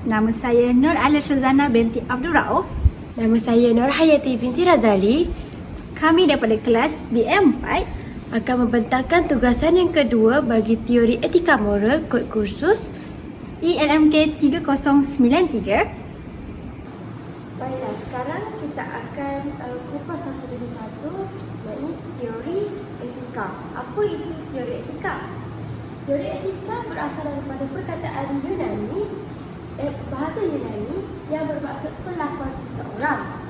Nama saya Nur Alia Syazana binti Abdul Rauf. Nama saya Nur Hayati binti Razali. Kami daripada kelas BM4 Akan membentangkan tugasan yang kedua bagi teori etika moral kod kursus ILMK 3093. Baiklah, sekarang kita akan kupas satu demi satu mengenai teori etika. Apa itu teori etika? Teori etika berasal daripada perkataan Yunani, bahasa Yunani yang bermaksud perlakuan seseorang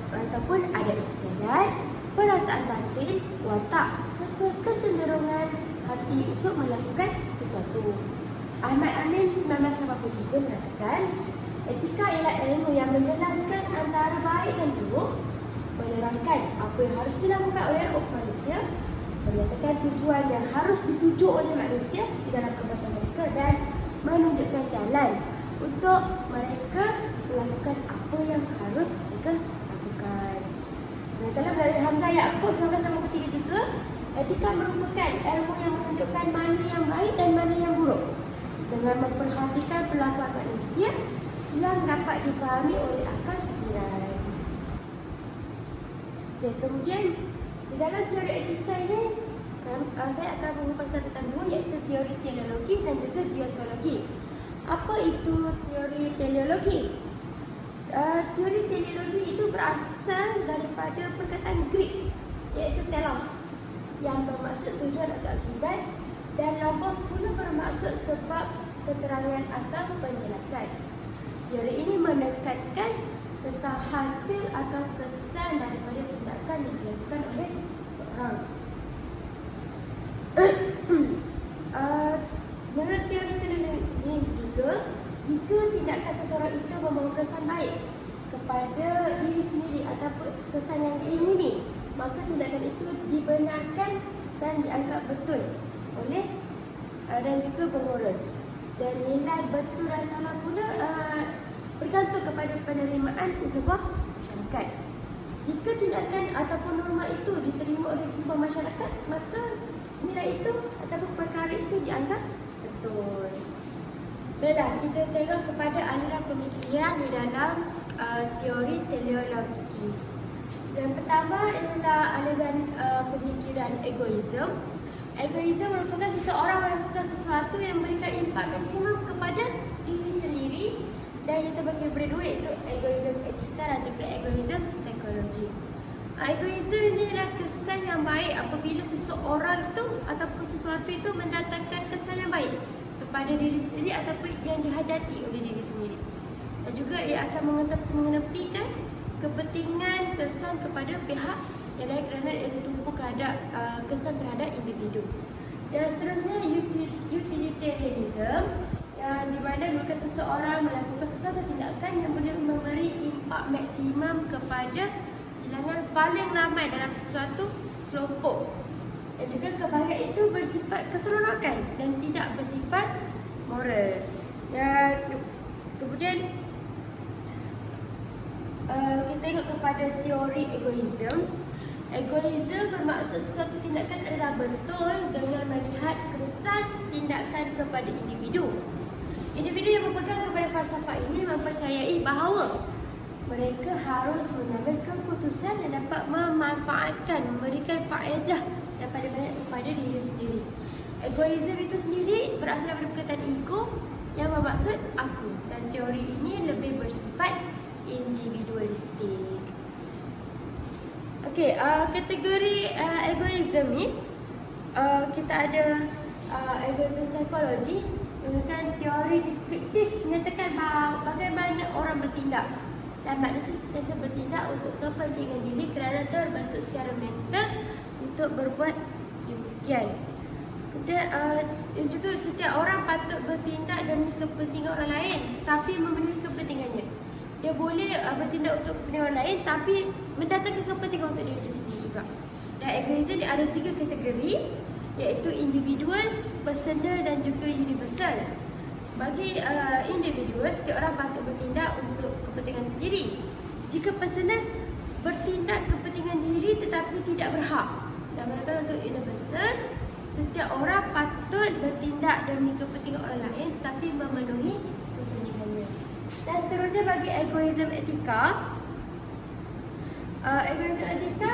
ataupun ada istiadat, perasaan batin, watak serta kecenderungan hati untuk melakukan sesuatu. Ahmad Amin 1983 mengatakan, etika ialah ilmu yang menjelaskan antara baik dan buruk, menerangkan apa yang harus dilakukan oleh manusia, menyatakan tujuan yang harus dituju oleh manusia di dalam kehidupan mereka dan menunjukkan jalan untuk mereka melakukan apa yang harus mereka lakukan. Dalam dari Hamzah Yaakob 1993 juga, etika merupakan ilmu yang menunjukkan mana yang baik dan mana yang buruk dengan memperhatikan perlakuan manusia yang dapat dipahami oleh akal fikiran. Kemudian di dalam teori etika ini saya akan mengupas tentang dua, iaitu teori teleologi dan juga deontologi. Apa itu teori teleologi? Teori teleologi itu berasal daripada perkataan Greek, iaitu telos, yang bermaksud tujuan atau akibat, dan logos pula bermaksud sebab, keterangan atau penjelasan. Teori ini menekankan tentang hasil atau kesan daripada tindakan yang dilakukan oleh seseorang. Menurut teori ini juga, jika tindakan seseorang itu membawa kesan baik kepada diri sendiri ataupun kesan yang diingini, maka tindakan itu dibenarkan dan dianggap betul oleh dan juga bermoral. Dan nilai betul dan salah pula bergantung kepada penerimaan sesebuah masyarakat. Jika tindakan ataupun norma itu diterima oleh sesebuah masyarakat, maka nilai itu ataupun perkara itu dianggap betul. Baiklah, kita tengok kepada aliran pemikiran di dalam teori teleologi. Yang pertama ialah aliran pemikiran egoisme. Egoisme merupakan seseorang melakukan sesuatu yang memberikan impak maksimum kepada diri sendiri, dan yang terbagi daripada dua, iaitu egoisme etika dan juga egoisme psikologi. Egoisme ini adalah kesan yang baik apabila seseorang itu ataupun sesuatu itu mendatangkan kesan yang baik kepada diri sendiri ataupun yang dihajati oleh diri sendiri. Dan juga ia akan mengenepikan kepentingan kesan kepada pihak yang lain kerana ia tertumpu kesan terhadap individu. Dan seterusnya utilitarianism, yang di mana merupakan seseorang melakukan sesuatu tindakan yang boleh memberi impak maksimum kepada bilangan paling ramai dalam sesuatu kelompok. Dan juga kebahagiaan itu bersifat keseronokan dan tidak bersifat moral. Dan kemudian kita tengok kepada teori egoisme. Egoisme bermaksud sesuatu tindakan adalah betul dengan melihat kesan tindakan kepada individu. Individu yang berpegang kepada falsafah ini mempercayai bahawa mereka harus mengambil keputusan yang dapat memanfaatkan, memberikan faedah yang paling banyak kepada diri sendiri. Egoisme itu sendiri berasal daripada perkataan ego yang bermaksud aku, dan teori ini lebih bersifat individualistik. Okey, kategori egoisme ni kita ada egoisme psikologi, merupakan teori deskriptif menyatakan bagaimana orang bertindak dan manusia sentiasa bertindak untuk kepentingan diri kerana terbentuk secara mental untuk berbuat demikian. Kemudian juga setiap orang patut bertindak demi kepentingan orang lain tapi memenuhi kepentingannya. Dia boleh bertindak untuk kepentingan orang lain tapi mendatangkan kepentingan untuk diri sendiri juga. Dan egoisme ni ada 3 kategori, iaitu individual, personal dan juga universal. Bagi individual, setiap orang patut bertindak untuk kepentingan sendiri. Jika personal, bertindak kepentingan diri tetapi tidak berhak. Dan manakala untuk universal, setiap orang patut bertindak demi kepentingan orang lain tapi memenuhi kepentingannya. Dan seterusnya bagi egoism etika. Egoism etika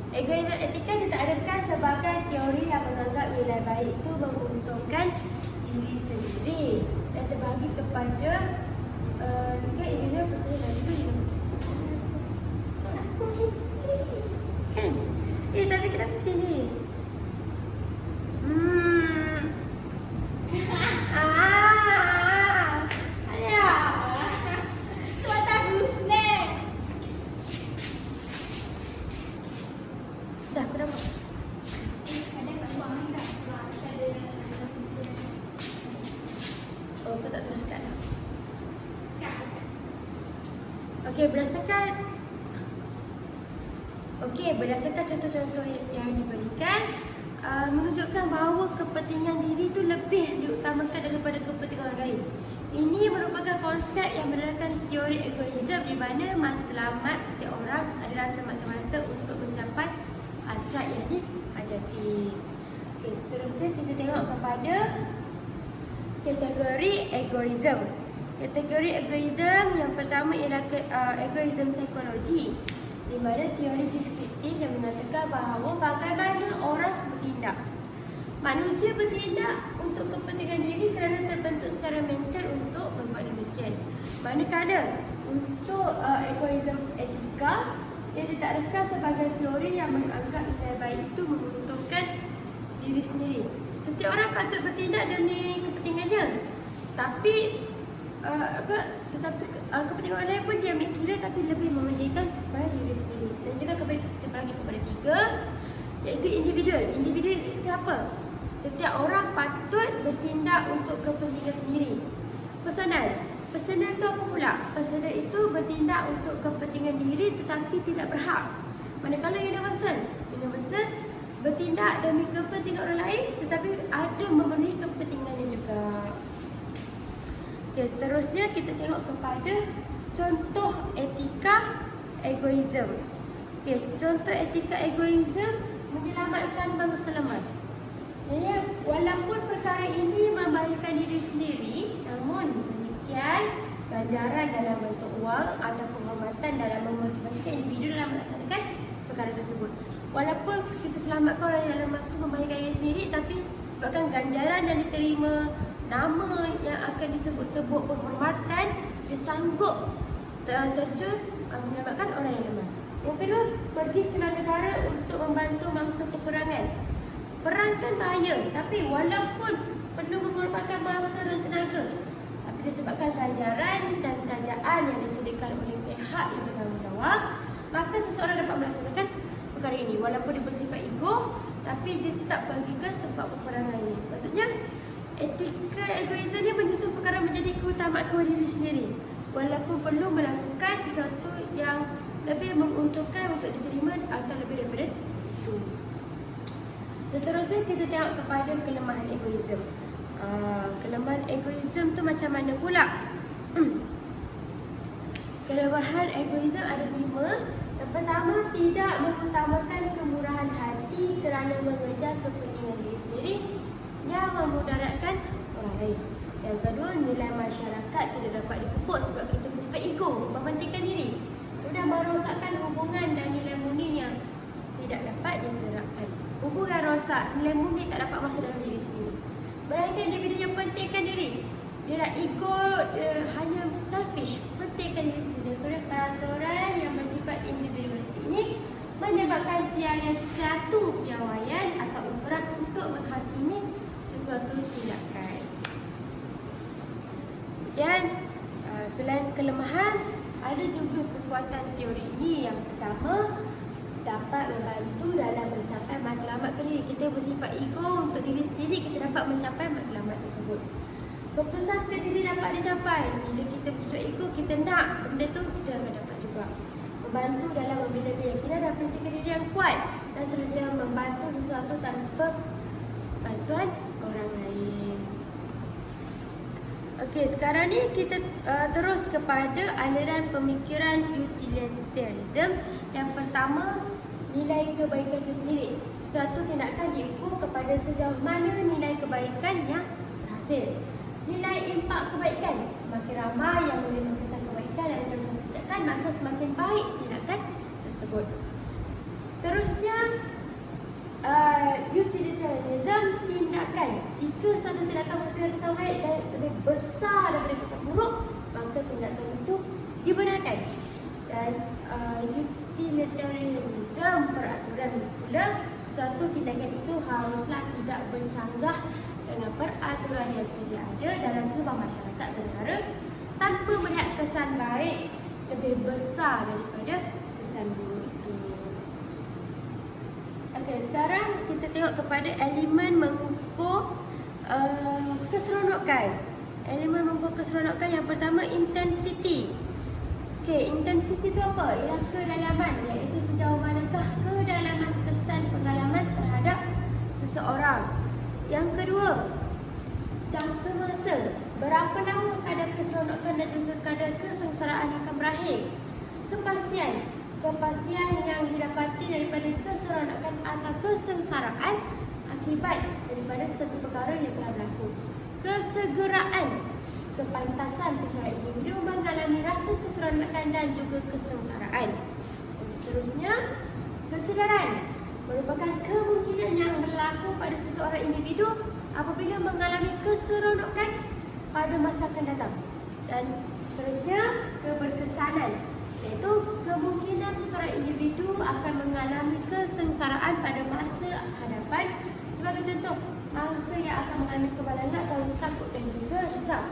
Egoism etika ditakdirkan sebagai teori yang menganggap nilai baik itu menguntungkan diri sendiri dan terbagi kepada tiga individu personal dan juga universiti. Aku explain kan? Tapi kenapa sini? Dah, aku dah buat. Oh, aku tak teruskan. Berdasarkan contoh-contoh yang diberikan, menunjukkan bahawa kepentingan diri itu lebih diutamakan daripada kepentingan orang lain. Ini merupakan konsep yang berdasarkan teori egoisme di mana matlamat setiap orang adalah semata-mata untuk mencapai hasrat yang dihajati. Okey, seterusnya kita tengok kepada kategori egoisme. Kategori egoisme yang pertama ialah egoisme psikologi, di mana teori deskriptif yang mengatakan bahawa bagaimana orang bertindak. Manusia bertindak untuk kepentingan diri kerana terbentuk secara mental untuk berbuat demikian. Manakala untuk egoisme etika yang ditakdirkan sebagai teori yang menganggap nilai baik itu menguntungkan diri sendiri. Setiap orang patut bertindak demi kepentingannya. Tetapi kepentingan orang lain pun dia ambil kira, tapi lebih mementingkan kepada diri sendiri. Dan juga terbagi kepada tiga, iaitu individual. Individual itu apa? Setiap orang patut bertindak untuk kepentingan sendiri. Personal. Personal itu apa pula? Personal itu bertindak untuk kepentingan diri tetapi tidak berhak. Manakala universal. Universal bertindak demi kepentingan orang lain tetapi ada memenuhi kepentingannya juga. Okey, seterusnya kita tengok kepada contoh etika egoisme. Okey, contoh etika egoisme menyelamatkan bangsa lemas. Jadi, walaupun perkara ini membahayakan diri sendiri, namun demikian ganjaran dalam bentuk wang atau penghormatan dalam memotivasikan individu dalam melaksanakan perkara tersebut. Walaupun kita selamatkan orang yang lemas itu membahayakan diri sendiri, tapi sebabkan ganjaran yang diterima, nama yang akan disebut-sebut, penghormatan, dia sanggup terjun menyelamatkan orang yang lemah. Yang kedua, pergi ke negara untuk membantu mangsa peperangan. Perang kan bahaya, tapi walaupun perlu mengorbankan masa dan tenaga, tapi disebabkan ganjaran dan kerajaan yang disediakan oleh pihak yang bertanggungjawab, maka seseorang dapat melaksanakan perkara ini. Walaupun dia bersifat ego, tapi dia tetap pergi ke tempat peperangan ini. Maksudnya, etika egoisme ni menyusun perkara menjadi keutamaan kepada diri sendiri, walaupun perlu melakukan sesuatu yang lebih menguntungkan untuk diterima atau lebih daripada itu. Seterusnya kita tengok kepada kelemahan egoisme. Kelemahan egoisme tu macam mana pula? Kelemahan egoisme ada 5. Yang pertama, tidak mengutamakan kemurahan hati kerana mengejar kepentingan diri sendiri yang memudaratkan orang lain. Yang kedua, nilai masyarakat tidak dapat dipupuk sebab kita bersifat ego, mementingkan diri. Sudah merosakkan hubungan dan nilai murni yang tidak dapat diterapkan. Hubungan rosak, nilai murni tak dapat masuk dalam diri sendiri. Melainkan individu yang pentingkan diri. Dia dah ego, dia hanya selfish, pentingkan diri sendiri. Kerana peraturan yang bersifat individualistik ini menyebabkan tiada satu piawaian atau ukuran untuk menghakimi sesuatu tindakan. Dan selain kelemahan, ada juga kekuatan teori ini. Yang pertama, dapat membantu dalam mencapai matlamat diri. Kita bersifat ego untuk diri sendiri, kita dapat mencapai matlamat tersebut. Keputusan diri dapat dicapai. Bila kita bersifat ego, kita nak benda tu, kita akan dapat juga. Membantu dalam membina keyakinan dan prinsip diri yang kuat, dan seterusnya membantu sesuatu tanpa bantuan orang lain. Okey, sekarang ni kita terus kepada aliran pemikiran utilitarianism. Yang pertama, nilai kebaikan itu sendiri. Suatu tindakan diukur kepada sejauh mana nilai kebaikan yang berhasil. Nilai impak kebaikan, semakin ramai yang menerima kesan kebaikan dari suatu tindakan, maka semakin baik tindakan tersebut. Seterusnya, utilitarianism, tindakan. Jika suatu tindakan menghasilkan kesan baik dan lebih besar daripada kesan buruk, maka tindakan itu dibenarkan. Dan utilitarianism, peraturan pula, suatu tindakan itu haruslah tidak bercanggah dengan peraturan yang sedia ada dalam sebuah masyarakat atau negara tanpa melihat kesan baik lebih besar daripada kesan buruk itu. Okey, sekarang kita tengok kepada elemen mengukur keseronokan. Elemen mengukur keseronokan yang pertama, intensity. Okey, intensity itu apa? Ialah kedalaman, iaitu sejauh manakah kedalaman kesan pengalaman terhadap seseorang. Yang kedua, jangka masa. Berapa lama kadar keseronokan dan juga kadar kesengsaraan akan berakhir. Kepastian. Kepastian yang didapati daripada keseronokan atau kesengsaraan akibat daripada sesuatu perkara yang telah berlaku. Kesegeraan. Kepantasan seseorang individu mengalami rasa keseronokan dan juga kesengsaraan. Dan seterusnya, kesedaran merupakan kemungkinan yang berlaku pada seseorang individu apabila mengalami keseronokan pada masa akan datang. Dan seterusnya, keberkesanan, iaitu kemungkinan seseorang individu akan mengalami kesengsaraan pada masa hadapan. Sebagai contoh, mangsa yang akan mengalami kemalangan atau takut dan juga risau.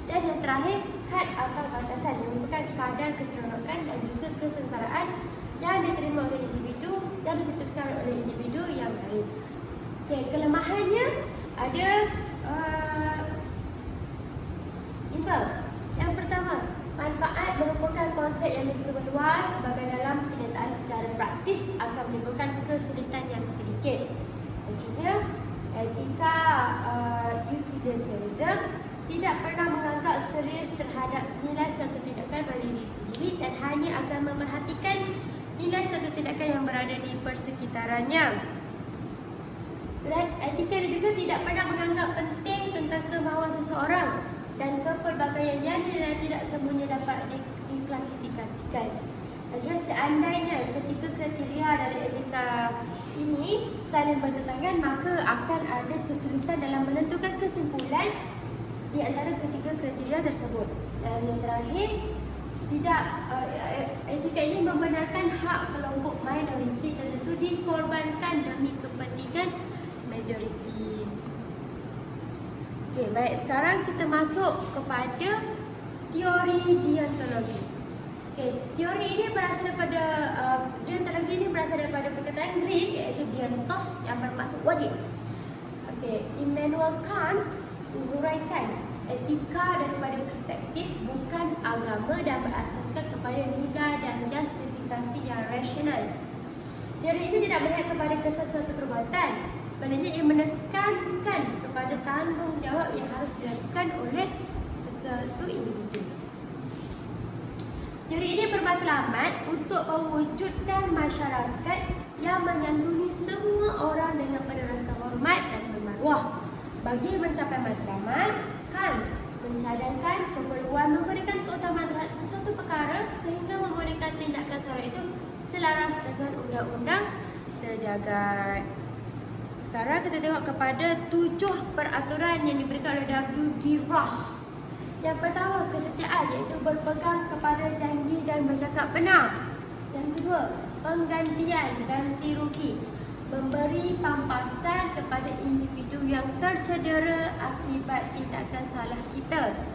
Dan yang terakhir, had atau batasan, yang merupakan kadar keseronokan dan juga kesengsaraan yang diterima oleh individu dan dicetuskan oleh individu yang lain. Okey, kelemahannya ada 5. Yang pertama, manfaat merupakan konsep yang begitu luas sebagai dalam kenyataan secara praktis akan menimbulkan kesulitan yang sedikit. Seterusnya, etika utilitarianism tidak pernah menganggap serius terhadap nilai suatu tindakan bagi diri sendiri dan hanya akan memerhatikan nilai suatu tindakan yang berada di persekitarannya. Dan etika juga tidak pernah menganggap penting tentang kemahuan seseorang dan kepelbagaiannya tidak semuanya dapat diklasifikasikan. Jadi seandainya ketiga kriteria dari etika ini saling bertentangan, maka akan ada kesulitan dalam menentukan kesimpulan di antara ketiga kriteria tersebut. Dan yang terakhir, tidak etika ini membenarkan hak kelompok minoriti tertentu dikorbankan demi kepentingan majoriti. Okey, baik, sekarang kita masuk kepada teori deontologi. Okey, teori ini berasal daripada deontologi ini berasal daripada perkataan Greek iaitu deontos yang bermaksud wajib. Okey, Immanuel Kant menguraikan etika daripada perspektif bukan agama dan berasaskan kepada nilai dan justifikasi yang rasional. Teori ini tidak melihat kepada kesan suatu perbuatan. Sebenarnya ia menekankan kepada tanggungjawab yang harus dilakukan oleh sesuatu individu. Teori ini bermatlamat untuk mewujudkan masyarakat yang menyantuni semua orang dengan penuh rasa hormat dan bermaruah. Bagi mencapai matlamat, Kant mencadangkan keperluan memberikan keutamaan terhadap sesuatu perkara sehingga membolehkan tindakan seorang itu selaras dengan undang-undang sejagat. Sekarang kita tengok kepada 7 peraturan yang diberikan oleh W.D. Ross. Yang pertama, kesetiaan, iaitu berpegang kepada janji dan bercakap benar. Yang kedua, penggantian ganti rugi, memberi pampasan kepada individu yang tercedera akibat tindakan salah kita.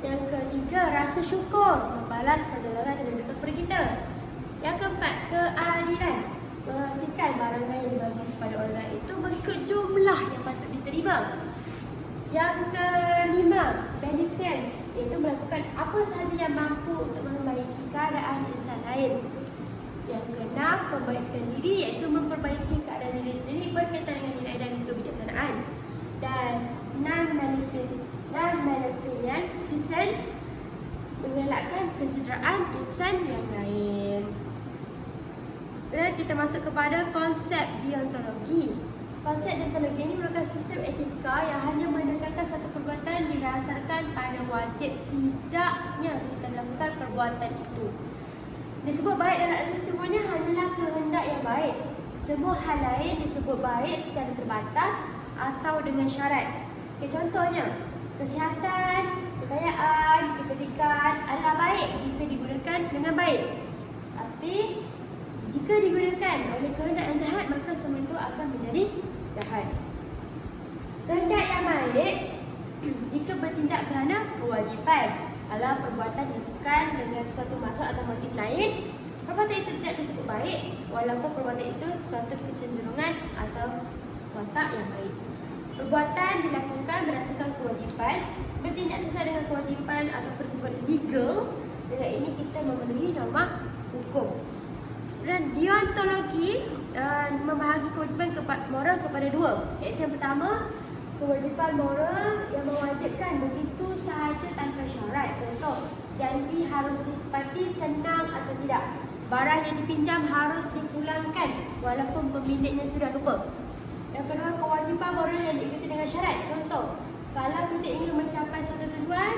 Yang ketiga, rasa syukur, membalas pertolongan yang diberikan kepada kita. Yang keempat, keadilan, memastikan barangan yang dibagi kepada orang lain itu mengikut jumlah yang patut diterima. Yang kelima, beneficence, iaitu melakukan apa sahaja yang mampu untuk memperbaiki keadaan insan lain. Yang keenam, perbaikan diri, iaitu memperbaiki keadaan diri sendiri berkaitan dengan nilai dan kebijaksanaan. Dan non-malevolence, dissent, mengelakkan pencederaan insan yang lain. Kemudian kita masuk kepada konsep deontologi. Konsep deontologi ini merupakan sistem etika yang hanya menekankan suatu perbuatan didasarkan pada wajib tidaknya kita melakukan perbuatan itu. Disebut baik dalam arti sesungguhnya hanyalah kehendak yang baik. Semua hal lain disebut baik secara terbatas atau dengan syarat. Okay, contohnya, kesihatan, kekayaan, kecerdikan adalah baik jika digunakan dengan baik. Tapi jika digunakan oleh kehendak yang jahat, maka semua itu akan menjadi jahat. Kehendak yang baik jika bertindak kerana kewajipan adalah perbuatan dilakukan dengan suatu maksud atau motif lain. Perbuatan itu tidak disebut baik walaupun perbuatan itu suatu kecenderungan atau watak yang baik. Perbuatan dilakukan berdasarkan kewajipan, bertindak sesuai dengan kewajipan atau bersifat legal. Dengan ini kita memenuhi norma hukum. Dan deontologi membahagi kewajipan moral kepada dua. Iaitu yang pertama, kewajipan moral yang mewajibkan begitu sahaja tanpa syarat. Contoh, janji harus ditepati senang atau tidak. Barang yang dipinjam harus dipulangkan walaupun pemiliknya sudah lupa. Yang kedua, kewajipan moral yang diikuti dengan syarat. Contoh, kalau kita ingin mencapai suatu tujuan,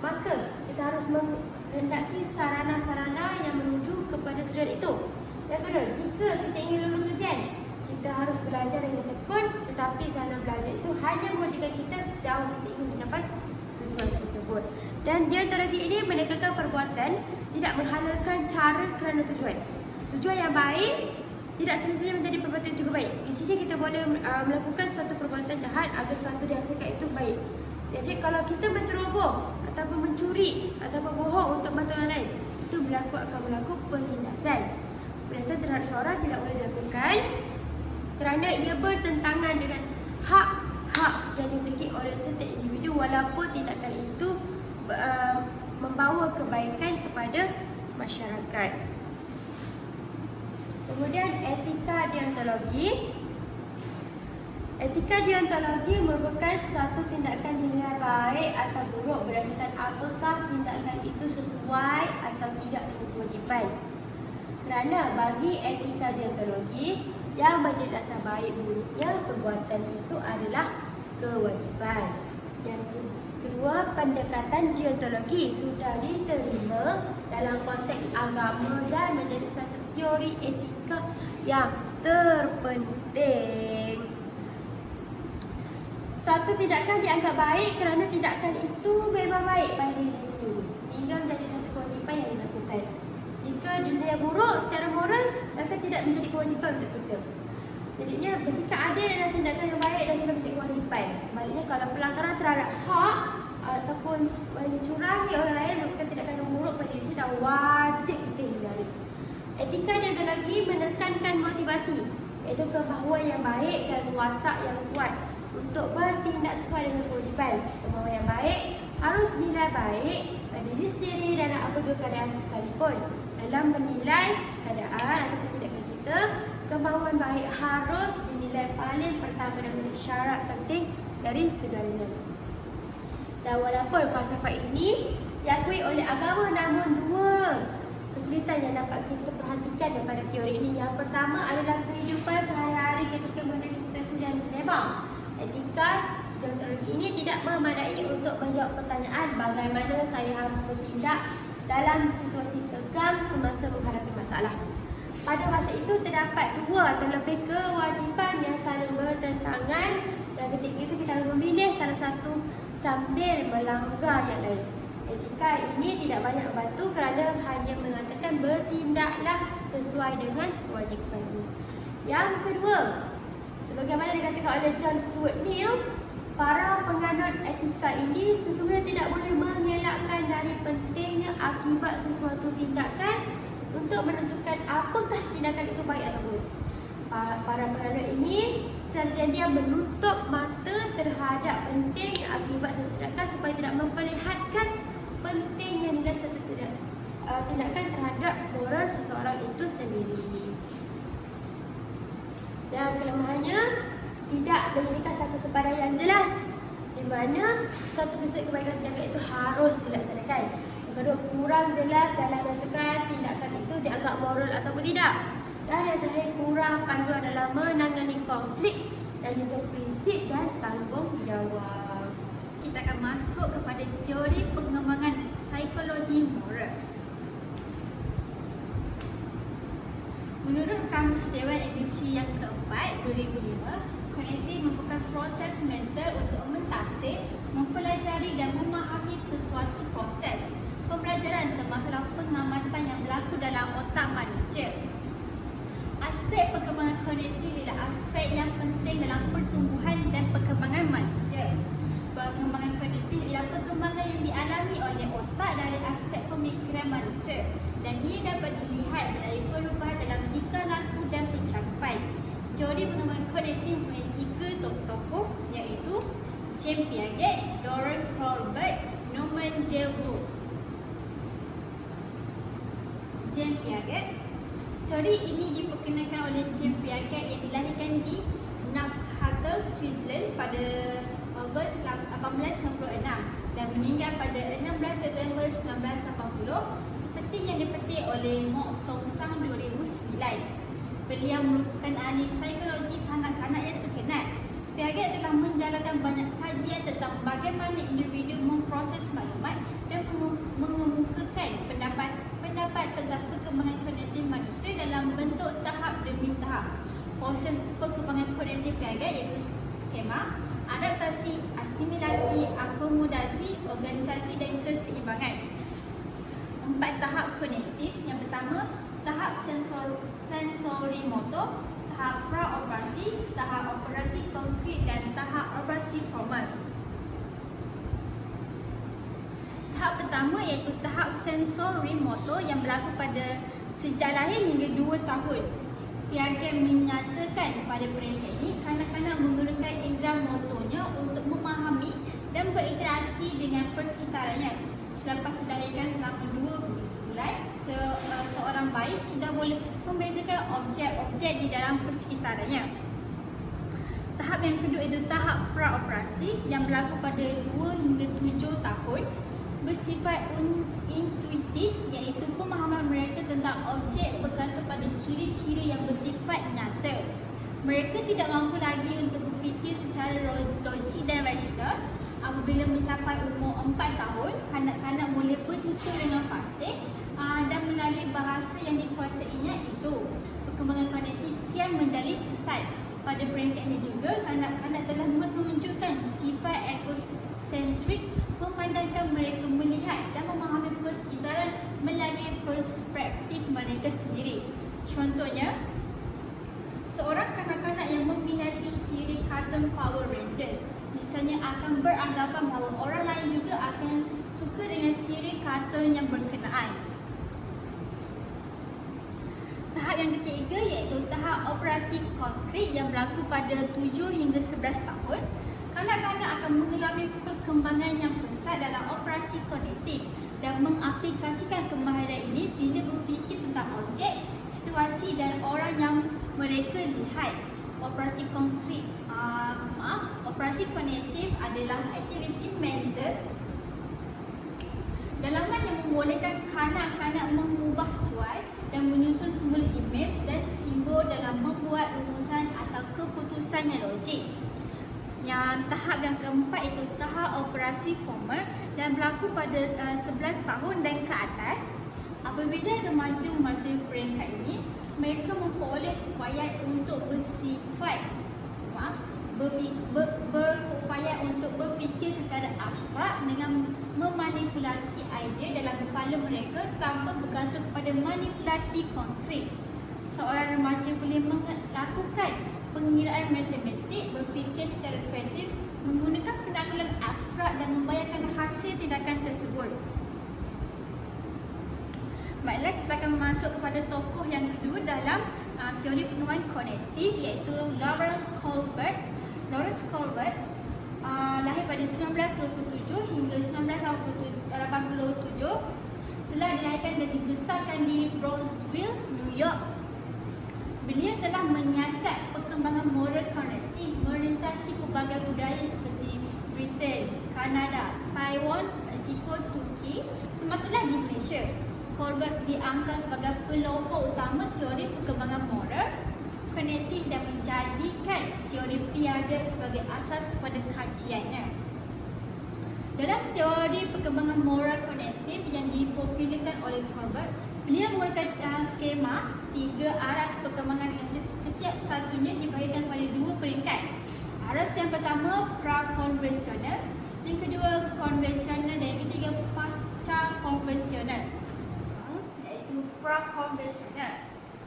maka kita harus menghendaki sarana-sarana yang menuju kepada tujuan itu. Yang kedua, jika kita ingin lulus ujian, kita harus belajar dengan tekun, tetapi sarana belajar itu hanya mewajibkan kita sejauh kita ingin mencapai tujuan tersebut. Dan deontologi ini menekankan perbuatan tidak menghalalkan cara kerana tujuan. Tujuan yang baik tidak semestinya menjadi perbuatan yang juga baik. Di sini kita boleh melakukan suatu perbuatan jahat agar sesuatu dihasilkan itu baik. Jadi kalau kita menceroboh ataupun mencuri ataupun bohong untuk membantu orang lain, itu akan berlaku penindasan. Penindasan terhadap seorang tidak boleh dilakukan kerana ia bertentangan dengan hak-hak yang dimiliki oleh setiap individu walaupun tindakan itu membawa kebaikan kepada masyarakat. Kemudian etika deontologi. Etika deontologi merupakan suatu tindakan dinilai baik atau buruk berdasarkan apakah tindakan itu sesuai atau tidak dengan kewajipan. Kerana bagi etika deontologi, yang menjadi dasar baik buruknya perbuatan itu adalah kewajipan. Yang kedua, pendekatan deontologi sudah diterima dalam konteks agama dan menjadi satu teori etika yang terpenting. Suatu tindakan dianggap baik kerana tindakan itu memang baik pada diri sendiri, sehingga menjadi satu kewajipan yang dilakukan. Jika dinilai buruk secara moral, maka tidak menjadi kewajipan untuk kita. Jadinya bersikap adil adalah tindakan yang baik dan sudah menjadi kewajipan. Sebaliknya kalau pelanggaran terhadap hak ataupun mencurangi orang lain merupakan tindakan yang buruk pada diri sendiri dan wajib kita hindari. Etika deontologi menekankan motivasi, iaitu kemahuan yang baik dan watak yang kuat untuk bertindak sesuai dengan kewajipan. Kemahuan yang baik harus dinilai baik pada diri sendiri dan apabila keadaan sekalipun. Dalam menilai keadaan atau tindakan kita, kemahuan baik harus dinilai paling pertama dan menjadi syarat penting dari segalanya. Dan walaupun falsafah ini diakui oleh agama, namun dua kesulitan yang dapat kita perhatikan daripada teori ini. Yang pertama adalah kehidupan sehari-hari ketika menghadapi situasi dan dilema. Etika deontologi ini tidak memadai untuk menjawab pertanyaan bagaimana saya harus bertindak dalam situasi tegang semasa menghadapi masalah. Pada masa itu terdapat dua atau lebih kewajipan yang saling bertentangan dan ketika itu kita harus memilih salah satu sambil melanggar yang lain. Etika ini tidak banyak membantu kerana hanya mengatakan bertindaklah sesuai dengan kewajipan ini. Yang kedua, sebagaimana dikatakan oleh John Stuart Mill, para penganut etika ini sesungguhnya tidak boleh mengelakkan dari pentingnya akibat sesuatu tindakan untuk menentukan apakah tindakan itu baik atau buruk. Para penganut ini sedia menutup mata terhadap pentingnya akibat sesuatu tindakan supaya tidak memperlihatkan pentingnya nilai suatu tindakan terhadap moral seseorang itu sendiri. Dan kelemahannya, tidak menjadikan satu sepadan yang jelas di mana suatu prinsip kebaikan sejagat itu harus dilaksanakan. Yang kedua, kurang jelas dalam menentukan tindakan itu dianggap moral ataupun tidak. Dan yang terakhir, kurang panduan dalam menangani konflik dan juga prinsip dan tanggungjawab. Kita akan masuk kepada teori pengembangan psikologi moral. Menurut Kamus Dewan edisi yang keempat 2005, kognitif merupakan proses mental untuk mentafsir, mempelajari dan memahami sesuatu proses. Pembelajaran termasuklah pengamatan yang berlaku dalam otak manusia. Aspek perkembangan kognitif adalah aspek yang penting dalam pertumbuhan dan perkembangan manusia. Perkembangan kognitif adalah perkembangan yang dialami oleh otak dari aspek pemikiran manusia, dan ia dapat dilihat dari perubahan dalam tingkah laku dan pencapaian. Teori pengembangan kognitif mempunyai 3 tokoh, iaitu James Piaget, Laurent Colbert, Norman Jewell. James Piaget. Teori ini diperkenalkan oleh James Piaget yang dilahirkan di Neuchâtel, Switzerland pada Ogos 1896 dan meninggal pada 16 September 1980 seperti yang dipetik oleh Mok Song Sang 2009. Beliau merupakan ahli psikologi kanak-kanak yang terkenal. Piaget telah menjalankan banyak kajian tentang bagaimana individu memproses maklumat dan mengemukakan pendapat tentang perkembangan kognitif manusia dalam bentuk tahap demi tahap. Proses perkembangan kognitif Piaget iaitu skema, adaptasi, asimilasi, akomodasi, organisasi dan keseimbangan. 4 tahap kognitif. Yang pertama, tahap sensori motor, tahap praoperasi, tahap operasi konkret dan tahap operasi formal. Tahap pertama iaitu tahap sensori motor yang berlaku pada sejak lahir hingga 2 tahun. Piaget menyatakan pada peringkat ini, kanak-kanak menggunakan indera motornya untuk memahami dan berinteraksi dengan persekitarannya. Selepas dilahirkan selama 2 bulan, seorang bayi sudah boleh membezakan objek-objek di dalam persekitarannya. Tahap yang kedua itu tahap praoperasi yang berlaku pada 2 hingga 7 tahun. Bersifat intuitif, iaitu pemahaman mereka tentang objek bergantung pada ciri-ciri yang bersifat nyata. Mereka tidak mampu lagi untuk berfikir secara logik dan rasional. Apabila mencapai umur 4 tahun, kanak-kanak boleh bertutur dengan fasih dan melalui bahasa yang dikuasainya itu. Perkembangan kognitif kian menjadi pesat. Pada peringkat ini juga, kanak-kanak telah menunjukkan sifat egosentrik, memandangkan mereka melihat dan memahami persekitaran melalui perspektif mereka sendiri. Contohnya, seorang kanak-kanak yang meminati siri kartun Power Rangers misalnya akan beranggapan bahawa orang lain juga akan suka dengan siri kartun yang berkenaan. Tahap yang ketiga iaitu tahap operasi konkret yang berlaku pada 7 hingga 11 tahun. Kanak-kanak akan mengalami perkembangan yang pesat dalam operasi kognitif dan mengaplikasikan kemahiran ini bila berfikir tentang objek, situasi dan orang yang mereka lihat. Operasi kognitif adalah aktiviti mental dalaman yang membolehkan kanak-kanak mengubah suai dan menyusun sumber imej dan simbol dalam membuat rumusan atau keputusan yang logik. Yang tahap yang keempat itu tahap operasi formal dan berlaku pada 11 tahun dan ke atas. Apabila remaja memasuki peringkat ini, mereka memperoleh upaya untuk berupaya untuk berfikir secara abstrak dengan memanipulasi idea dalam kepala mereka tanpa bergantung pada manipulasi konkret. Seorang remaja boleh melakukan pengiraan matematik, berfikir secara kreatif, menggunakan penanggalan abstrak dan membayangkan hasil tindakan tersebut. Baiklah, kita akan masuk kepada tokoh yang kedua dalam teori pengembangan kognitif iaitu Laurent Colbert. Laurent Colbert lahir pada 1927 hingga 1987, telah dilahirkan dan dibesarkan di Brownsville, New York. Beliau telah menyiasat perkembangan moral kognitif merintasi pelbagai budaya seperti Britain, Kanada, Taiwan, Mexico, Turki, termasuklah di Malaysia. Colbert diangkat sebagai pelopor utama teori perkembangan moral kognitif dan menjadikan teori piada sebagai asas kepada kajiannya. Dalam teori perkembangan moral kognitif yang dipopularkan oleh Colbert, beliau menggunakan skema 3 aras perkembangan yang setiap satunya dibahagikan pada 2 peringkat. Aras yang pertama pra-konvensional, yang kedua konvensional dan yang ketiga pasca konvensional. Iaitu pra-konvensional.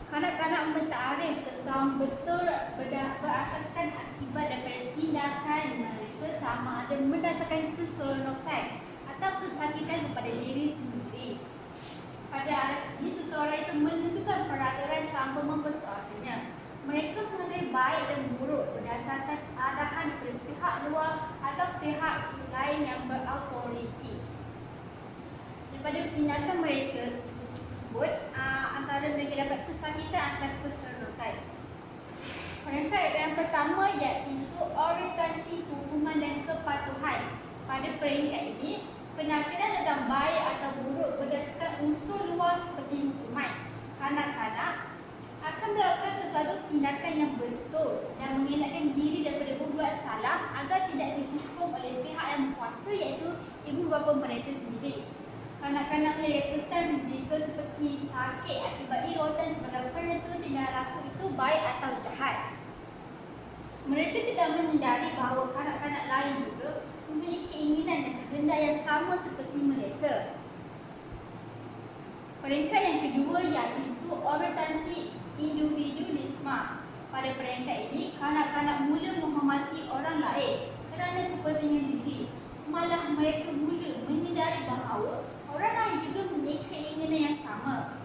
Kanak-kanak mentarikh tentang betul berasaskan akibat daripada tindakan mereka sama ada mendatangkan keseronokan atau kesakitan kepada diri sendiri. Pada aras ini, seseorang itu menentukan peraturan tanpa mempersoalkannya. Mereka mengenai baik dan buruk berdasarkan arahan dari pihak luar atau pihak lain yang berautoriti. Daripada tindakan mereka tersebut, antara mereka dapat kesakitan atau keseronokan. Peringkat yang pertama iaitu orientasi hukuman dan kepatuhan. Pada peringkat ini, penasiran tentang baik atau buruk berdasarkan unsur luar seperti hukuman. Kanak-kanak akan melakukan sesuatu tindakan yang betul dan mengelakkan diri daripada berbuat salah agar tidak dihukum oleh pihak yang berkuasa iaitu ibu bapa mereka sendiri. Kanak-kanak melihat kesan fizikal seperti sakit akibat dirotan sebagai penentu tindakan laku itu baik atau jahat. Mereka tidak menyedari bahawa kanak-kanak lain juga mempunyai keinginan dan kehendak yang sama seperti mereka. Peringkat yang kedua iaitu orientasi individualisme. Pada peringkat ini, kanak-kanak mula menghormati orang lain kerana kepentingan diri. Malah mereka mula menyedari bahawa orang lain juga mempunyai keinginan yang sama.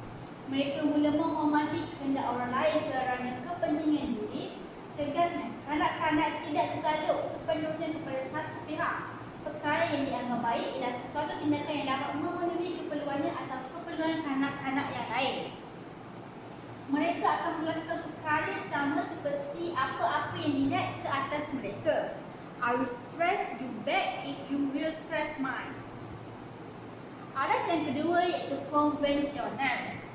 Mereka mula menghormati kehendak orang lain kerana kepentingan diri. Tegasnya, kanak-kanak tidak tergaluk sepenuhnya kepada satu pihak. Perkara yang dianggap baik ialah sesuatu tindakan yang dapat memenuhi keperluannya atau keperluan kanak-kanak yang lain. Mereka akan melakukan perkara yang sama seperti apa-apa yang dilihat ke atas mereka. I will stress you back if you will stress mine. Aras yang kedua iaitu konvensional.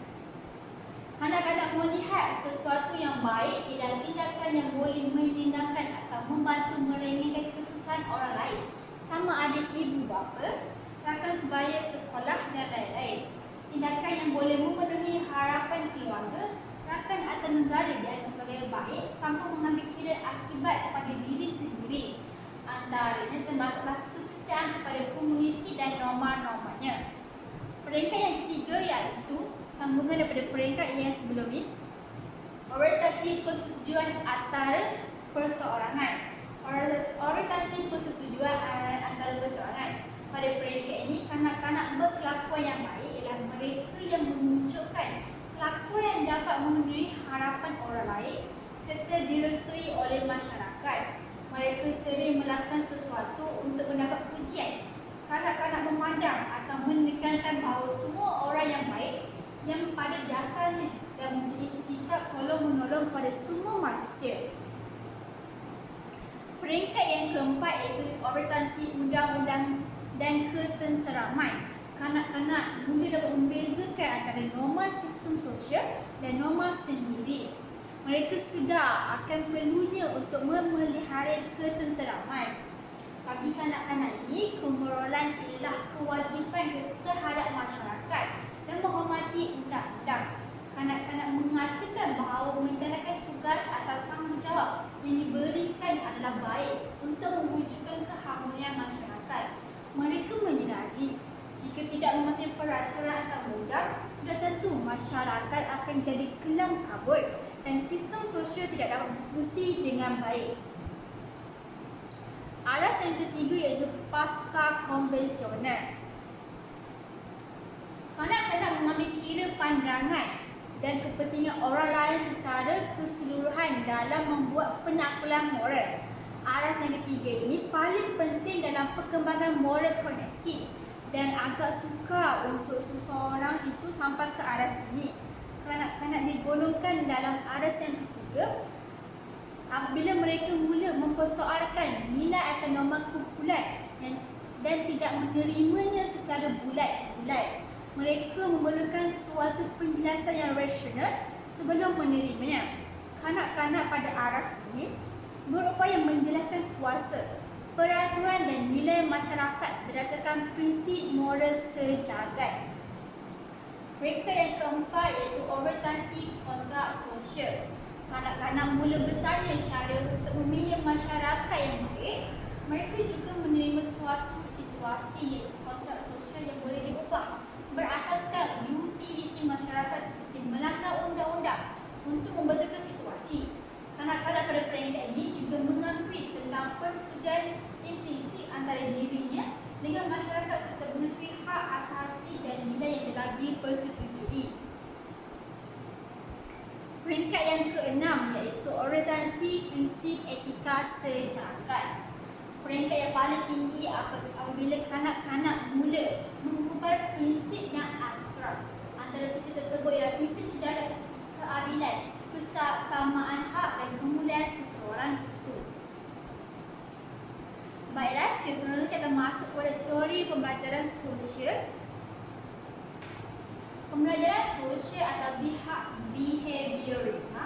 Kanak-kanak melihat sesuatu yang baik ialah tindakan yang boleh melindangkan atau membantu meringankan kesusahan orang lain, sama ada ibu bapa, rakan sebaya sekolah dan lain-lain. Tindakan yang boleh memenuhi harapan keluarga, rakan atau negara dianggap sebagai baik tanpa mengambil kira akibat kepada diri sendiri. Antaranya termasuklah kesetiaan kepada komuniti dan norma-normanya. Peringkat yang ketiga iaitu sambungan daripada peringkat yang sebelum ini, orientasi persetujuan antara perseorangan. Orientasi persetujuan antara perseorangan. Pada peringkat ini, kanak-kanak berkelakuan yang baik ialah mereka yang memunculkan kelakuan yang dapat memenuhi harapan orang lain serta direstui oleh masyarakat. Mereka sering melakukan sesuatu untuk mendapat pujian. Kanak-kanak memandang atau menekankan bahawa semua orang yang baik yang pada dasarnya dan mempunyai sikap tolong-menolong pada semua manusia. Peringkat yang keempat iaitu orientasi undang-undang dan ketenteraman. Kanak-kanak mula dapat membezakan antara norma sistem sosial dan norma sendiri. Mereka sedar akan perlunya untuk memelihara ketenteraman. Bagi kanak-kanak ini, kemoralan ialah kewajipan terhadap masyarakat dan menghormati undang-undang. Kanak-kanak mengatakan bahawa menjalankan tugas atau tanggungjawab yang diberikan adalah baik untuk mewujudkan keharmonian masyarakat. Mereka menyedari jika tidak mematuhi peraturan atau undang, sudah tentu masyarakat akan jadi kelam kabut dan sistem sosial tidak dapat berfungsi dengan baik. Aras yang ketiga iaitu pasca konvensional. Kanak-kanak mengambil kira pandangan dan kepentingan orang lain secara keseluruhan dalam membuat penaklukan moral. Aras yang ketiga ini paling penting dalam perkembangan moral kognitif dan agak sukar untuk seseorang itu sampai ke aras ini. Kanak-kanak digolongkan dalam aras yang ketiga apabila mereka mula mempersoalkan nilai atau norma kumpulan dan tidak menerimanya secara bulat-bulat. Mereka memerlukan suatu penjelasan yang rasional sebelum menerimanya. Kanak-kanak pada aras ini berupaya menjelaskan kuasa, peraturan dan nilai masyarakat berdasarkan prinsip moral sejagat. Mereka yang keempat iaitu orientasi kontrak sosial. Kanak-kanak mula bertanya cara untuk memilih masyarakat yang baik. Mereka juga menerima suatu situasi iaitu kontrak sosial yang boleh diubah berasaskan utiliti masyarakat seperti melanggar undang-undang untuk membetulkan situasi. Kanak-kanak pada peringkat ini juga mengakui tentang persetujuan implisit antara dirinya dengan masyarakat serta mengakui hak asasi dan nilai yang telah dipersetujui. Peringkat yang keenam iaitu orientasi prinsip etika sejagat. Peringkat yang paling tinggi apabila kanak-kanak mula mengubah prinsip yang abstrak. Antara prinsip tersebut ialah prinsip sejagat, keadilan, kesamaan hak dan kemuliaan seseorang itu. Baiklah, sekarang kita akan masuk pada teori pembelajaran sosial. Pembelajaran sosial atau behaviorisme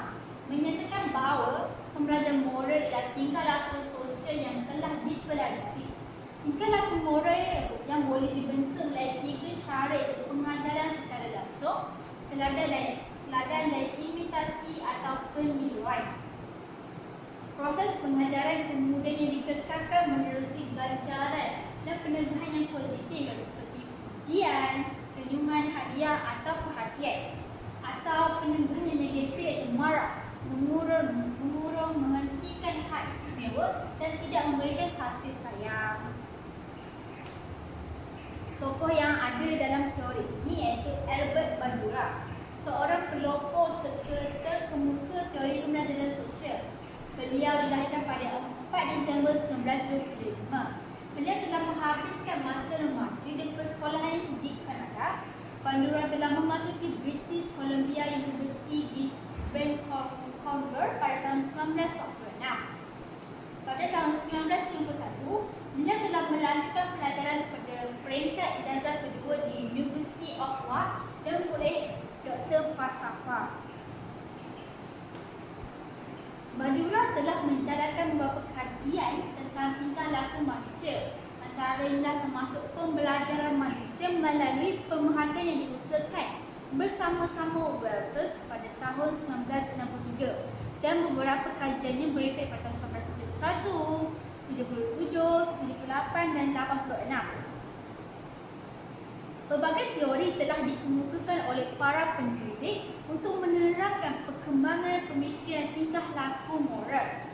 menyatakan bahawa pembelajaran moral ialah tingkah laku sosial yang telah dipelajari. Tingkah laku moral yang boleh dibentuk melalui 3 cara iaitu pengajaran secara langsung, teladan dan imitasi atau peniruan. Proses pengajaran kemudiannya dikekalkan menerusi ganjaran dan penegahan yang positif seperti pujian, senyuman, hadiah atau perhatian. Atau penegahan yang negatif iaitu marah, mengurung, menghentikan hak istimewa dan tidak memberikan kasih sayang. Tokoh yang ada dalam teori ini iaitu Albert Bandura, seorang pelopor terkemuka teori pembelajaran sosial. Beliau dilahirkan pada 4 Disember 1925. Beliau telah menghabiskan masa remaja di persekolahan di Kanada. Bandura telah memasuki British Columbia University di Vancouver pada tahun 1946. Pada tahun 1951, beliau telah melanjutkan pelajaran pada peringkat ijazah kedua di University of Wa dan memperoleh Doktor Falsafah. Bandura telah menjalankan beberapa kajian tentang tingkah laku manusia. Antaranya termasuk pembelajaran manusia melalui pemerhatian yang diusahakan bersama-sama Walters pada tahun 1963 dan beberapa kajiannya berikut pada tahun 1971, 77, 78 dan 86. Pelbagai teori telah dikemukakan oleh para pendidik untuk menerangkan perkembangan pemikiran tingkah laku moral.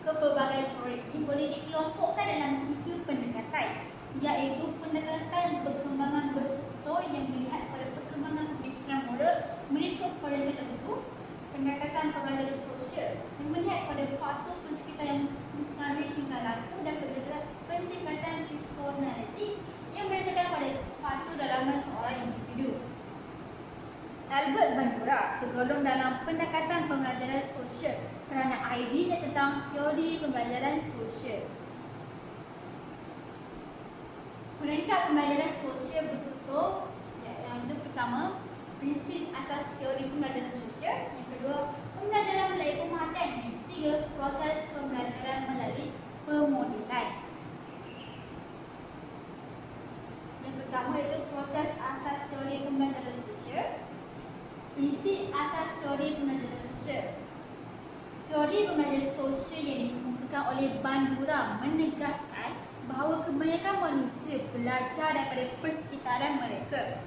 Pelbagai teori ini boleh dikelompokkan dalam 3 pendekatan, iaitu pendekatan perkembangan berstruktur yang melihat pada perkembangan pemikiran moral mengikut kualiti tertentu, pendekatan pembelajaran sosial yang melihat pada faktor persekitar yang mempengaruhi tingkah laku, dan pendekatan psikonalitik yang menyatakan pada faktor dalaman seorang individu. Albert Bandura tergolong dalam pendekatan pembelajaran sosial kerana idenya tentang teori pembelajaran sosial. Peringkat pembelajaran sosial berstruktur, yang pertama, prinsip asas teori pembelajaran sosial. Yang kedua, pembelajaran melalui pemerhatian. Yang ketiga, proses pembelajaran melalui pemodelan. Yang pertama iaitu proses asas teori pembelajaran sosial. Prinsip asas teori pembelajaran sosial. Teori pembelajaran sosial yang dikemukakan oleh Bandura menegaskan bahawa kebanyakan manusia belajar daripada persekitaran mereka.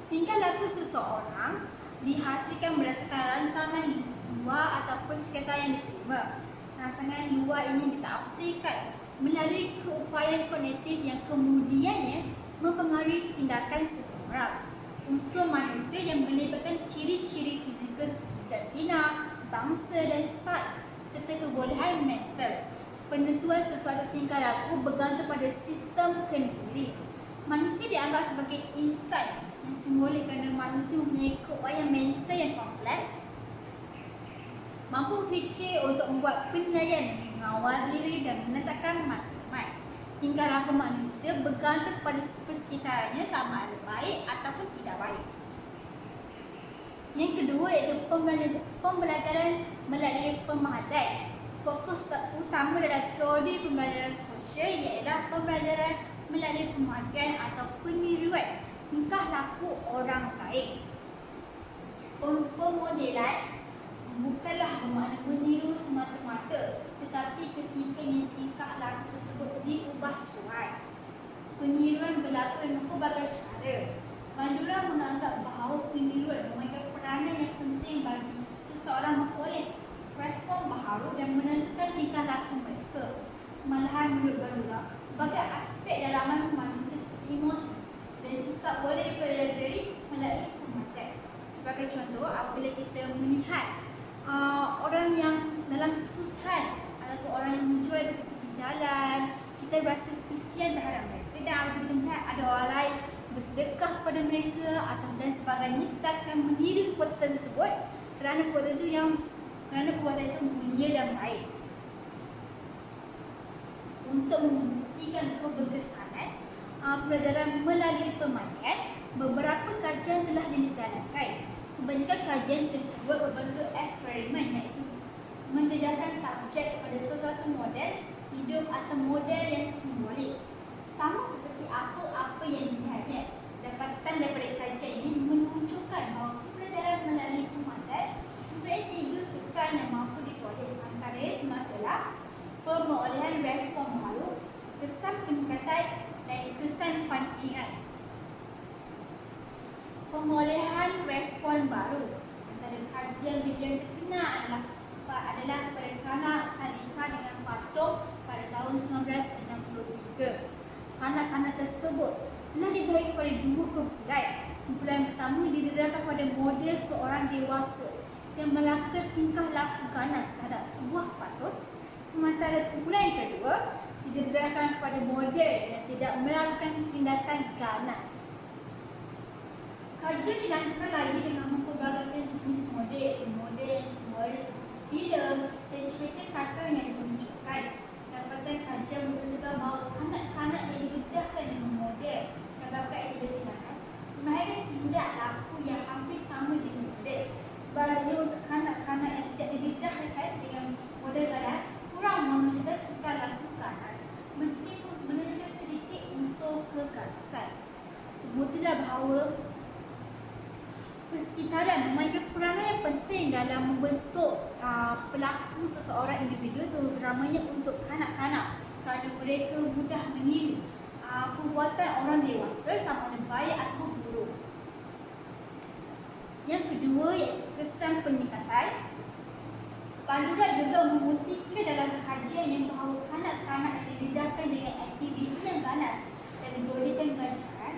Tingkah laku seseorang dihasilkan berdasarkan rangsangan luar ataupun sekitar yang diterima. Rangsangan luar ini ditafsirkan melalui keupayaan kognitif yang kemudiannya mempengaruhi tindakan seseorang. Unsur manusia yang melibatkan ciri-ciri fizikal seperti jantina, bangsa dan saiz serta kebolehan mental. Penentuan sesuatu tingkah laku bergantung pada sistem kendiri. Manusia dianggap sebagai insan yang simbolik kerana manusia mempunyai keupayaan mental yang kompleks, mampu berfikir untuk membuat penilaian, mengawal diri dan menetapkan matlamat. tingkah laku manusia bergantung pada persekitarannya sama ada baik ataupun tidak baik. Yang kedua iaitu pembelajaran melalui pemahatan. Fokus utama dalam teori pembelajaran sosial ialah pembelajaran melalui pemahatan atau peniruan tingkah laku orang lain. Pemodelan bukanlah bermakna meniru semata-mata, tetapi ketika tingkah laku tersebut diubah suai. Peniruan berlaku dengan pelbagai cara. Bandura menganggap bahawa peniruan memainkan peranan yang penting bagi seseorang memperoleh respon baharu dan menentukan tingkah laku mereka. Malahan menurut Bandura, berbagai aspek dalaman manusia seperti emosi dan sikap boleh dipelajari melalui pemahatan. Sebagai contoh, apabila kita melihat orang yang dalam kesusahan ataupun orang yang menjual di tepi jalan, kita berasa kesian terhadap mereka, dan apabila kita melihat ada orang lain bersedekah kepada mereka atau dan sebagainya, kita akan meniru perbuatan tersebut kerana perbuatan itu mulia dan baik. Untuk membuktikan keberkesanan pelajaran melalui pemahatan, beberapa kajian telah dijalankan. Kebanyakan kajian tersebut berbentuk eksperimen, iaitu mendedahkan subjek pada sesuatu model hidup atau model yang simbolik. Sama seperti apa-apa yang dilihatnya. Dapatan daripada kajian ini menunjukkan bahawa pelajaran melalui pemahatan mempunyai 3 kesan yang mampu diperoleh, antara masalah pemerolehan respon baru, kesan peningkatan dan kesan pancingan. Pemerolehan respon baru antara kajian yang terkenal adalah kepada kanak Alika dengan patung pada tahun 1963. Kanak-kanak tersebut telah dibagi kepada 2 kumpulan. Kumpulan pertama didedahkan pada model seorang dewasa yang melakukan tingkah laku ganas terhadap sebuah patung, sementara kumpulan yang kedua didedahkan kepada model yang tidak melakukan tindakan ganas. Kajian dilakukan lagi dengan mempelbagaikan jenis model, filem dan cerita kartun yang ditunjukkan. Dapatan kajian menunjukkan bahawa kanak-kanak yang dibedahkan dengan model dan bakat yang tidak ganas memainkan tindak laku yang hampir sama dengan model. Sebaliknya, untuk kanak-kanak yang tidak didedahkan dengan model ganas, kurang menunjukkan tingkah laku ganas meskipun menunjukkan sedikit unsur keganasan. Terbuktilah bahawa persekitaran memainkan peranan yang penting dalam membentuk pelaku seseorang individu, terutamanya untuk kanak-kanak, kerana mereka mudah meniru perbuatan orang dewasa sama ada baik atau buruk. Yang kedua iaitu kesan peningkatan. Bandura juga membuktikan dalam kajian yang bahawa kanak-kanak yang didedahkan dengan aktiviti yang ganas dan diberikan ganjaran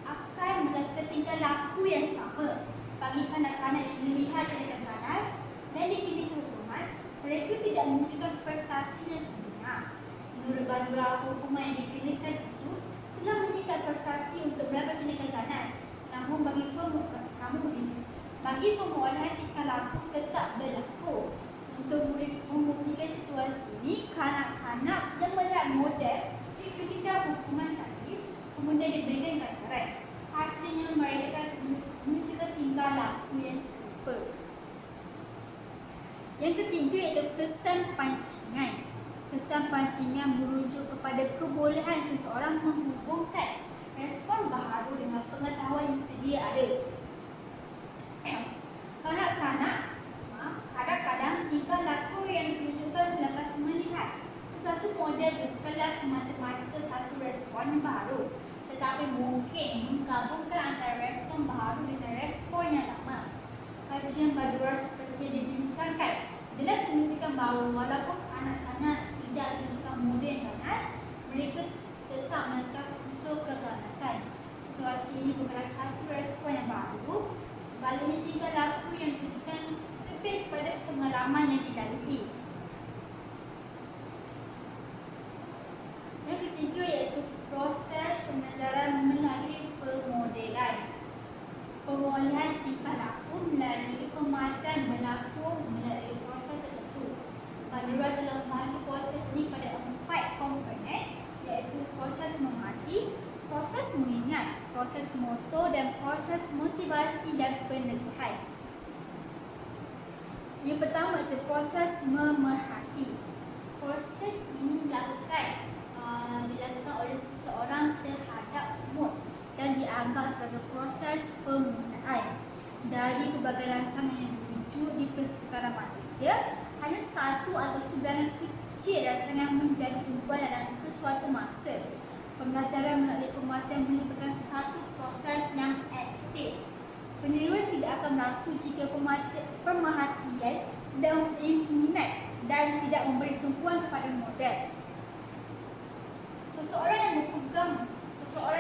akan melakukan tingkah laku yang sama. Bagi kanak-kanak yang dilihat dengan ganas dan diberi hukuman, mereka tidak menunjukkan prestasi yang sebenar. Menurut Bandura, hukuman yang dikenakan itu telah meningkat prestasi untuk melakukan tindakan ganas. Namun bagi pemerolehan tingkah laku tetap berlaku. Untuk membuktikan situasi ini, kanak-kanak yang melihat model diberikan hukuman tadi, kemudian diberikan ganjaran. Hasilnya mereka menunjukkan tingkah laku yang serupa. Yang ketiga iaitu kesan pancingan. Kesan pancingan merujuk kepada kebolehan seseorang menghubungkan respon baharu dengan pengetahuan yang sedia ada. Kanak-kanak kadang-kadang tingkah laku yang ditunjukkan selepas melihat sesuatu model berkelas semata-mata satu respon baru, tetapi mungkin menggabungkan antara respon baru dengan respon yang lama. Kajian Bandura seperti yang dibincangkan jelas menunjukkan bahawa walaupun kanak-kanak tidak menunjukkan model yang ganas, mereka tetap menetap unsur keganasan. Situasi ini bukanlah satu respon yang baru, sebaliknya tingkah laku yang ditunjukkan lebih kepada pengalaman yang dilalui. Yang ketiga iaitu proses pembelajaran melalui pemodelan. Pemodelan tingkah laku melalui pemahatan berlaku melalui proses tertentu. Bandura telah membahas proses ini pada 4 komponen, iaitu proses motor dan proses motivasi dan peneguhan. Yang pertama itu proses memerhati. Proses ini dilakukan oleh seseorang terhadap mood dan dianggap sebagai proses penggunaan. Dari pelbagai rangsangan yang wujud di persekitaran manusia, hanya satu atau sebilangan kecil rangsangan menjadi tumpuan dalam sesuatu masa. Pembelajaran melalui penguatan melibatkan satu proses yang aktif. Peniruan tidak akan berlaku jika pemerhatian tidak mempunyai minat dan tidak memberi tumpuan kepada model. Seseorang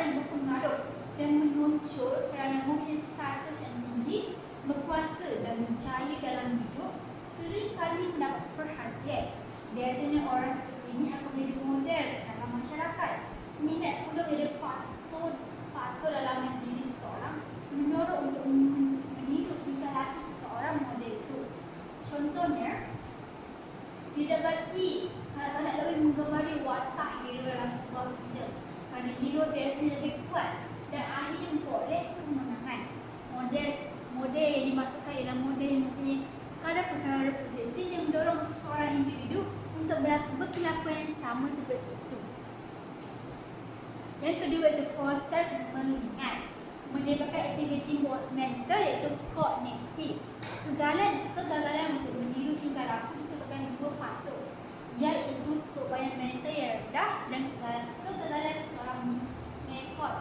yang berpengaruh dan menonjol kerana mempunyai status yang tinggi, berkuasa dan berjaya dalam hidup sering kali mendapat perhatian. Biasanya orang seperti ini akan menjadi model dalam masyarakat. Minat pula menjadi faktor dalam diri seseorang, mendorong untuk meniru tingkah laku seseorang model itu. Contohnya, didapati anak-anak lebih menggemari watak hero dalam sebuah filem kerana hero biasanya lebih kuat dan ahli memperoleh kemenangan. Model yang dimasukkan ialah model yang mempunyai perkara-perkara representatif yang mendorong seseorang individu untuk berkelakuan yang sama seperti itu. Yang kedua itu proses mengingat, melibatkan aktiviti mental iaitu kognitif. Kegagalan untuk meniru tingkah laku disebabkan dua faktor, iaitu keupayaan mental yang rendah dan kegagalan seseorang mengekod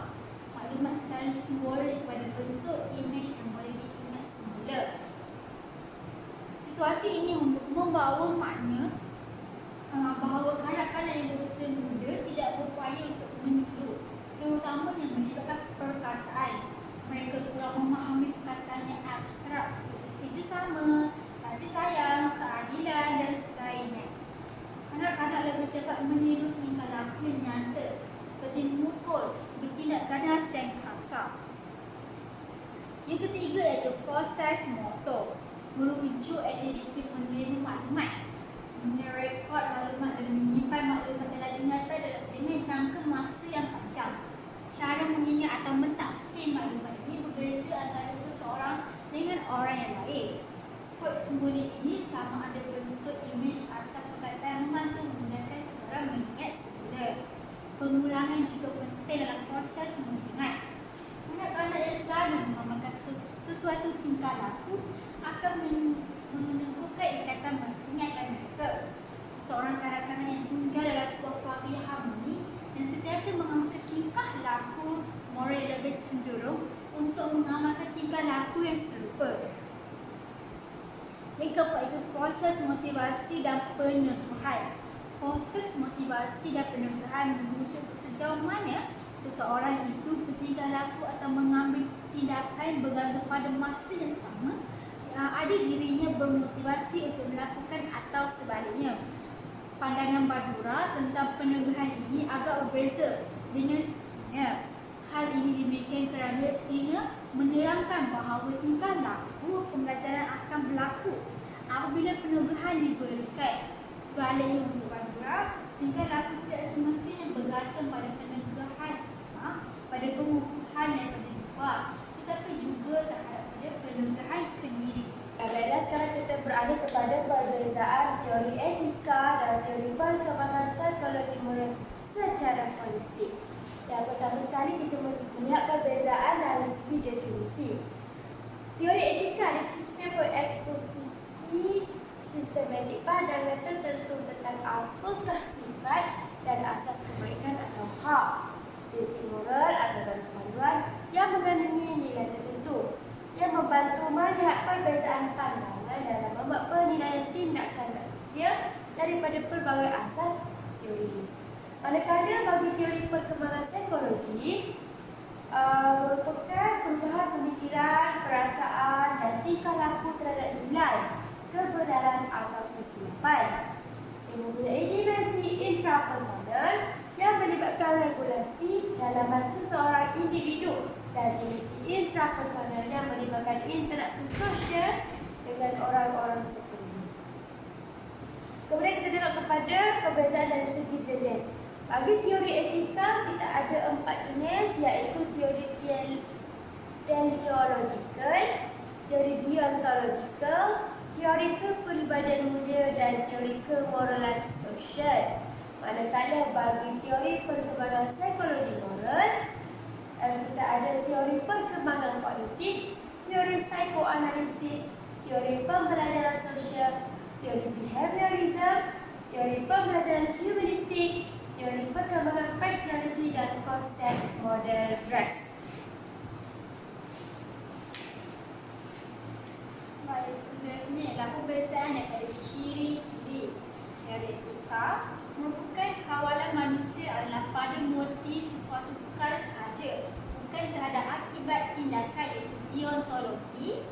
maklumat secara simbolik pada bentuk imej yang boleh diingat semula. Situasi ini membawa makna bahawa kanak-kanak yang berusia muda tidak berupaya untuk meniru, terutamanya melibatkan perkataan. Mereka kurang memahami perkataan yang abstrak seperti kerjasama, kasih sayang, keadilan dan sebagainya. Kanak-kanak lebih cepat meniru tingkah laku yang nyata seperti memukul, bertindak ganas dan kasar. Yang ketiga iaitu proses motor, merujuk aktiviti penerima maklumat, merekod maklumat dan menyimpan maklumat dalam ingatan dengan jangka masa yang panjang. Cara mengingat atau mentafsir maklumat ini berbeza antara seseorang dengan orang yang lain. Kod simbolik ini sama ada bentuk imej atau perkataan membantu memudahkan seseorang mengingat semula. Pengulangan juga penting dalam proses mengingat. Anak-anak yang selalu mengamalkan sesuatu tingkah laku akan meneguhkan ikatan ingatan mereka. Seorang kanak-kanak yang tinggal dalam sebuah keluarga yang harmoni dan sentiasa mengamalkan tingkah laku moral lebih cenderung untuk mengamalkan tingkah laku yang serupa. Yang keempat itu proses motivasi dan peneguhan. Proses motivasi dan peneguhan merujuk sejauh mana seseorang itu bertingkah laku atau mengambil tindakan bergantung pada masa yang sama, ada dirinya bermotivasi untuk melakukan atau sebaliknya. Pandangan Badura tentang peneguhan ini agak berbeza dengan Skinner. Hal ini demikian kerana Skinner menerangkan bahawa tingkah laku pembelajaran akan berlaku apabila peneguhan diberikan. Sebaliknya untuk Badura, tingkah laku tidak semestinya bergantung pada peneguhan, pada pengukuhan daripada luar, tetapi juga terhadap peneguhan ke diri. Baiklah, sekarang kita beralih kepada perbezaan teori etika dan teori perkembangan psikologi moral secara holistik. Yang pertama sekali kita melihat perbezaan dari segi definisi. Teori etika definisinya bereksposisi sistematik pandangan tertentu tentang apakah sifat dan asas kebaikan atau hak. Prinsip moral atau garis panduan yang mengandungi nilai tertentu yang membantu melihat perbezaan pandangan dalam membuat penilaian tindakan manusia daripada pelbagai asas teori ini. Manakala bagi teori perkembangan psikologi merupakan perubahan pemikiran, perasaan dan tingkah laku terhadap nilai, kebenaran atau kesilapan. Yang mempunyai dimensi intrapersonal yang melibatkan regulasi dalaman seseorang individu dan dimensi intrapersonal yang melibatkan interaksi sosial dengan orang-orang sekeliling. Kemudian kita tengok kepada perbezaan dari segi jenis. Bagi teori etika, kita ada 4 jenis, iaitu teori teleological, teori deontological, teori kepribadian muda dan teori kemoralan sosial. Manakala bagi teori perkembangan psikologi moral, kita ada teori perkembangan kognitif, teori psikoanalisis, teori pembelajaran sosial, teori behaviorism, teori pembelajaran humanistik, teori perkembangan personality dan konsep model dress. Baik, seterusnya ialah perbezaan daripada ciri-ciri teori etika. Merupakan kawalan manusia adalah pada motif sesuatu perkara sahaja, bukan terhadap akibat tindakan, iaitu deontologi.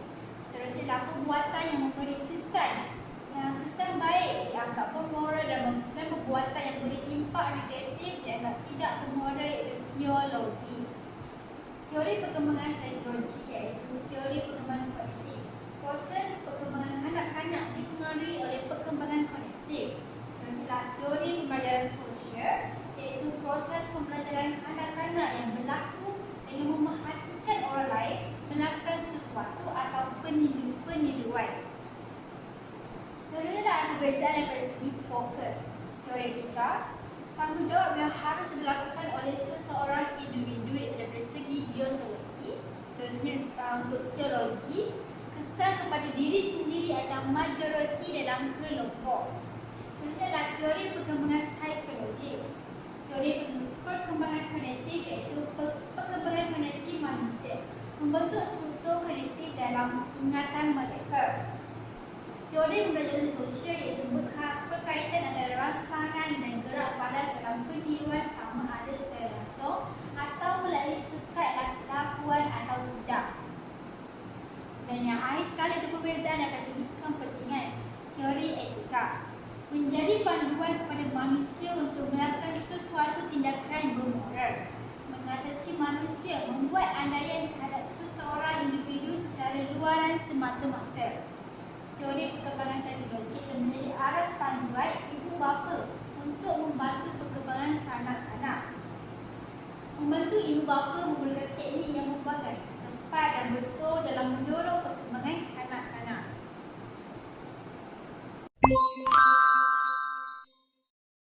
Seterusnya adalah perbuatan yang memberi kesan baik dianggap bermoral dan perbuatan yang beri impak negatif dianggap tidak bermoral, iaitu teologi. Teori perkembangan psikologi iaitu teori perkembangan kognitif. Proses perkembangan kanak-kanak dipengaruhi oleh perkembangan kognitif. Seterusnya teori pembelajaran sosial iaitu proses pembelajaran kanak-kanak yang berlaku dengan memerhatikan orang lain melakukan sesuatu atau peniruan. Seterusnya adalah perbezaan daripada segi fokus. Teori etika, tanggungjawab yang harus dilakukan oleh seseorang individu iaitu daripada segi deontologi. Seterusnya untuk teologi, kesan kepada diri sendiri atau majoriti dalam kelompok. Seterusnya adalah teori perkembangan psikologi. Teori perkembangan kognitif iaitu perkembangan kognitif manusia, membentuk struktur kognitif dalam ingatan mereka. Teori pembelajaran sosial iaitu berkaitan antara rangsangan dan gerak padas dalam peniruan sama ada secara langsung atau melalui sekat lakuan atau tidak. Dan yang akhir sekali itu perbezaan daripada segi kepentingan. Teori etika menjadi panduan kepada manusia untuk melakukan sesuatu tindakan bermoral, mengatasi manusia, membuat andaian terhadap seseorang individu secara luaran semata-mata. Teori perkembangan psikologi menjadi aras panduan ibu bapa untuk membantu perkembangan kanak-kanak. Membantu ibu bapa menggunakan teknik yang berbagai, tepat dan betul dalam mendorong perkembangan kanak-kanak.